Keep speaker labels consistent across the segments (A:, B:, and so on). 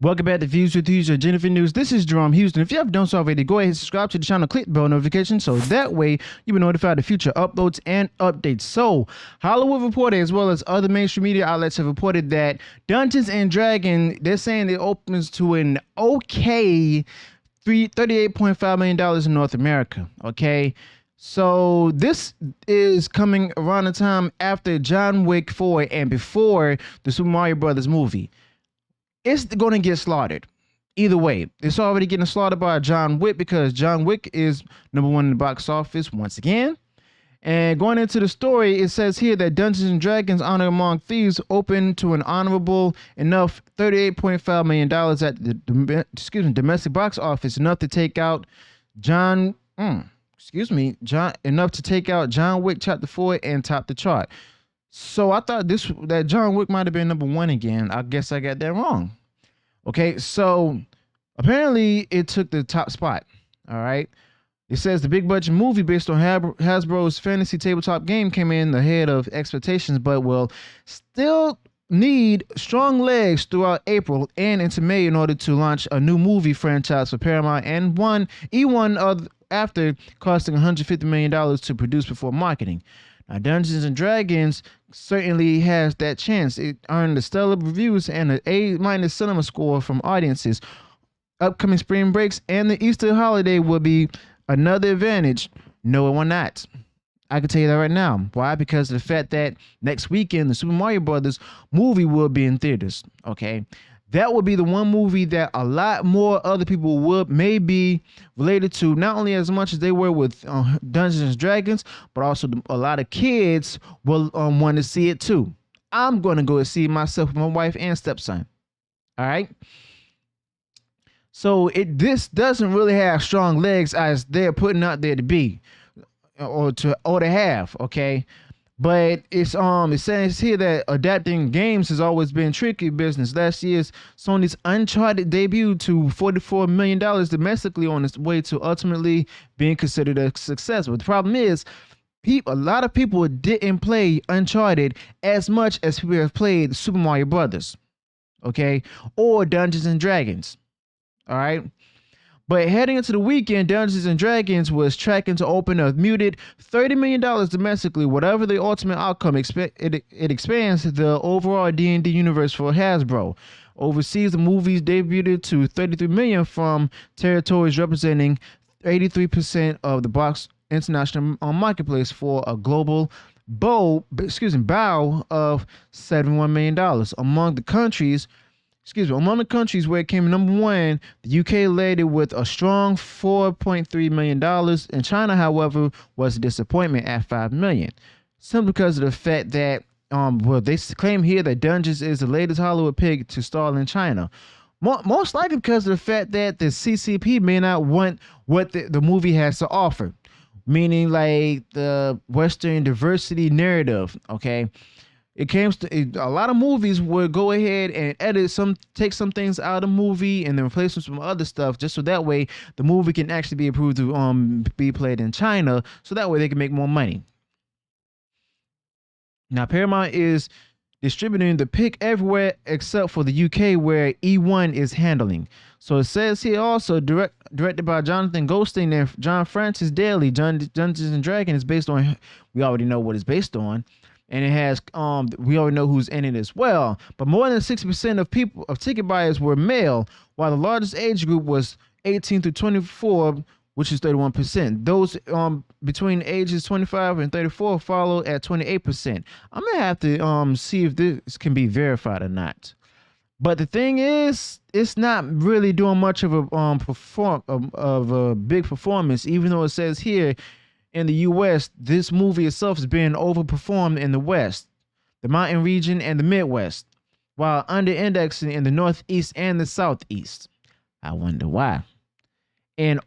A: Welcome back to Views with User Jennifer News. This is Jerome Houston. If you haven't done so already, go ahead and subscribe to the channel, click the bell notification so that way you'll be notified of future uploads and updates. So, Hollywood Reporter as well as other mainstream media outlets have reported that Dungeons and Dragons, they're saying it opens to an okay $38.5 million in North America. Okay. So this is coming around the time after John Wick 4 and before the Super Mario Brothers movie. It's going to get slaughtered. Either way, it's already getting slaughtered by John Wick because John Wick is #1 in the box office once again. And going into the story, it says here that Dungeons and Dragons Honor Among Thieves opened to an honorable enough $38.5 million at the domestic box office, enough to take out John Wick Chapter 4 and top the chart. So I thought that John Wick might have been #1 again. I guess I got that wrong. Okay, so apparently it took the top spot. All right. It says the big budget movie based on Hasbro's fantasy tabletop game came in ahead of expectations, but will still need strong legs throughout April and into May in order to launch a new movie franchise for Paramount and after costing $150 million to produce before marketing. Now, Dungeons and Dragons certainly has that chance. It earned the stellar reviews and an A- cinema score from audiences. Upcoming spring breaks and the Easter holiday will be another advantage. No, it will not. I can tell you that right now. Why? Because of the fact that next weekend the Super Mario Brothers movie will be in theaters. Okay. That would be the one movie that a lot more other people would maybe related to, not only as much as they were with Dungeons and Dragons, but also a lot of kids will want to see it too. I'm going to go and see it myself with my wife and stepson. All right. So this doesn't really have strong legs as they're putting out there to be or to have. Okay. But it says here that adapting games has always been tricky business. Last year's Sony's Uncharted debuted to $44 million domestically on its way to ultimately being considered a success. But the problem is, a lot of people didn't play Uncharted as much as people have played Super Mario Brothers, okay, or Dungeons and Dragons. All right. But heading into the weekend, Dungeons and Dragons was tracking to open a muted $30 million domestically. Whatever the ultimate outcome, it expands the overall D&D universe for Hasbro. Overseas, the movies debuted to $33 million from territories representing 83% of the box international marketplace for a global bow of $71 million. Among the countries where it came #1, the UK led it with a strong $4.3 million, and China, however, was a disappointment at $5 million. Simply because of the fact that, they claim here that Dungeons is the latest Hollywood pig to stall in China. Most likely because of the fact that the CCP may not want what the movie has to offer, meaning like the Western diversity narrative, okay? A lot of movies would go ahead and take some things out of the movie and then replace them with some other stuff, just so that way the movie can actually be approved to be played in China, so that way they can make more money. Now, Paramount is distributing the pick everywhere except for the UK, where E1 is handling. So it says here also directed by Jonathan Goldstein and John Francis Daly. Dungeons and Dragons is based on, we already know what it's based on. And it has, we already know who's in it as well. But more than 60% of ticket buyers were male, while the largest age group was 18 to 24, which is 31%. Those between ages 25 and 34 follow at 28%. I'm gonna have to see if this can be verified or not. But the thing is, it's not really doing much of a big performance, even though it says here, in the U.S., this movie itself is being overperformed in the West, the mountain region, and the Midwest, while under-indexing in the Northeast and the Southeast. I wonder why. And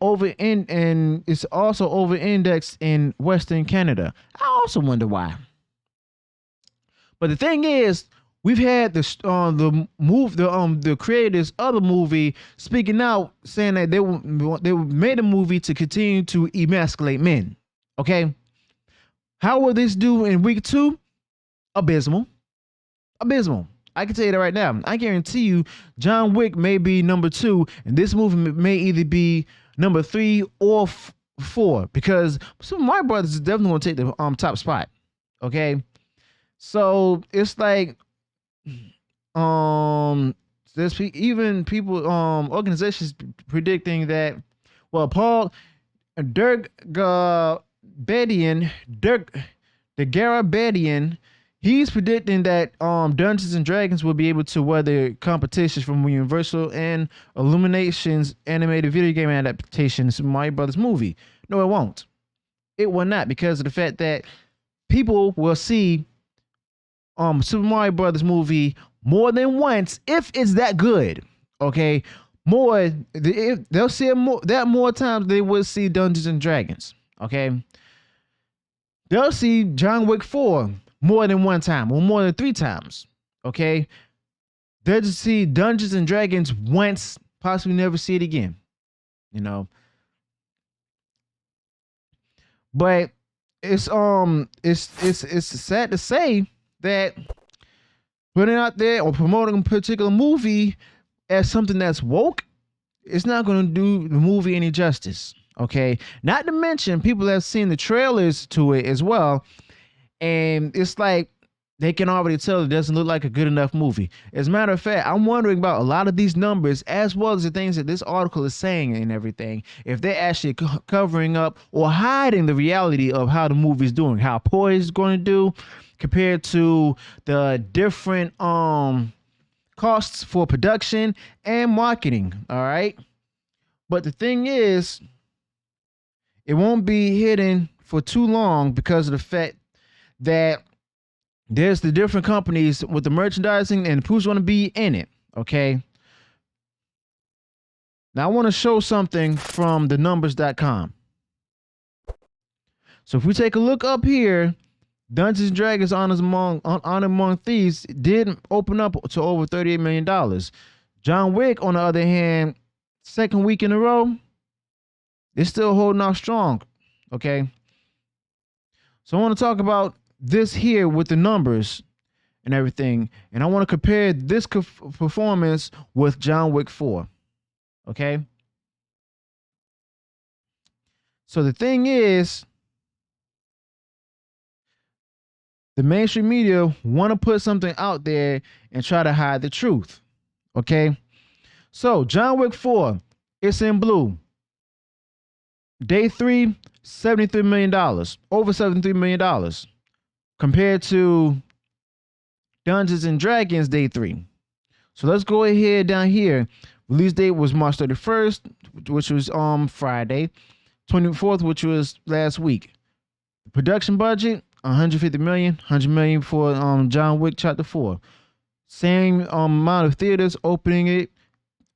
A: it's also over-indexed in Western Canada. I also wonder why. But the thing is, we've had the creators of the movie speaking out, saying that they made a movie to continue to emasculate men. Okay, how will this do in week 2? Abysmal. I can tell you that right now. I guarantee you, John Wick may be number 2, and this movie may either be number 3 or 4, because Super Mario Brothers is definitely going to take the top spot. Okay, so it's like there's even people organizations predicting that. Well, Dirk the Garabedian, he's predicting that Dungeons and Dragons will be able to weather competitions from Universal and Illumination's animated video game adaptation, Super Mario Brothers movie. No, it won't. It will not, because of the fact that people will see Super Mario Brothers movie more than once if it's that good. Okay, they'll see it more times they will see Dungeons and Dragons. Okay. They'll see John Wick 4 more than one time or more than 3 times. Okay. They'll just see Dungeons and Dragons once, possibly never see it again. You know. But it's sad to say that putting out there or promoting a particular movie as something that's woke, it's not going to do the movie any justice. Okay, not to mention people have seen the trailers to it as well, and it's like they can already tell it doesn't look like a good enough movie. As a matter of fact, I'm wondering about a lot of these numbers as well as the things that this article is saying and everything, if they're actually covering up or hiding the reality of how the movie is doing, how poor it's going to do compared to the different costs for production and marketing. All right, but the thing is, it won't be hidden for too long because of the fact that there's the different companies with the merchandising and who's going to be in it. Okay. Now I want to show something from the numbers.com. So if we take a look up here, Dungeons and Dragons Honor Among Thieves did open up to over $38 million. John Wick, on the other hand, second week in a row, it's still holding off strong. Okay. So I want to talk about this here with the numbers and everything. And I want to compare this performance with John Wick 4. Okay. So the thing is, the mainstream media want to put something out there and try to hide the truth. Okay. So John Wick 4, it's in blue. Day 3, $73 million, over $73 million, compared to Dungeons and Dragons Day 3. So let's go ahead down here. Release date was March 31st, which was Friday, 24th, which was last week. Production budget, $150 million, $100 million for John Wick Chapter 4. Same amount of theaters opening it,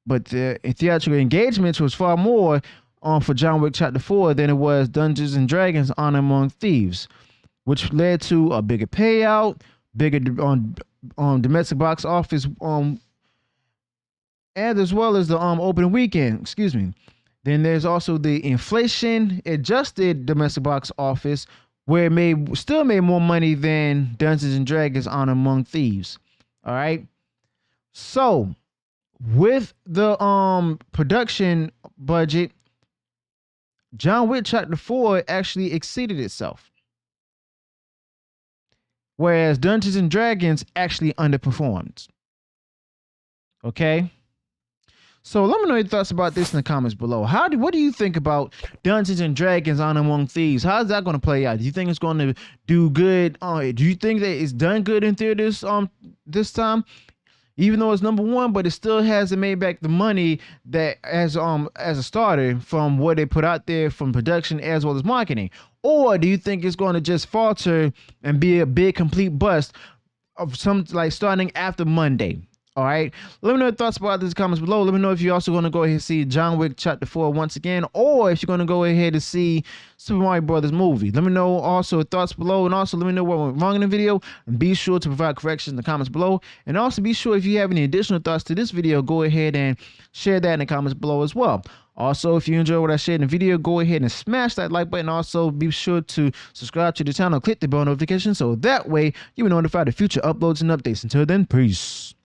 A: but the theatrical engagements was far more for John Wick Chapter 4 than it was Dungeons and Dragons Honor Among Thieves, which led to a bigger payout, bigger on domestic box office, and as well as the opening weekend. Excuse me. Then there's also the inflation adjusted domestic box office, where it still made more money than Dungeons and Dragons Honor Among Thieves. All right. So with the production budget, John Wick Chapter 4 actually exceeded itself, whereas Dungeons and Dragons actually underperformed. Okay. So let me know your thoughts about this in the comments below. What do you think about Dungeons and Dragons Honor Among Thieves? How's that going to play out? Do you think it's going to do good? Do you think that it's done good in theaters this time? Even though it's number 1, but it still hasn't made back the money that as a starter from what they put out there from production as well as marketing. Or do you think it's going to just falter and be a big complete bust of some, like, starting after Monday? All right. Let me know your thoughts about this in the comments below. Let me know if you're also going to go ahead and see John Wick Chapter 4 once again, or if you're going to go ahead and see Super Mario Brothers movie. Let me know also your thoughts below, and also let me know what went wrong in the video. And be sure to provide corrections in the comments below. And also be sure if you have any additional thoughts to this video, go ahead and share that in the comments below as well. Also, if you enjoyed what I shared in the video, go ahead and smash that like button. Also, be sure to subscribe to the channel, click the bell notification, so that way you'll be notified of future uploads and updates. Until then, peace.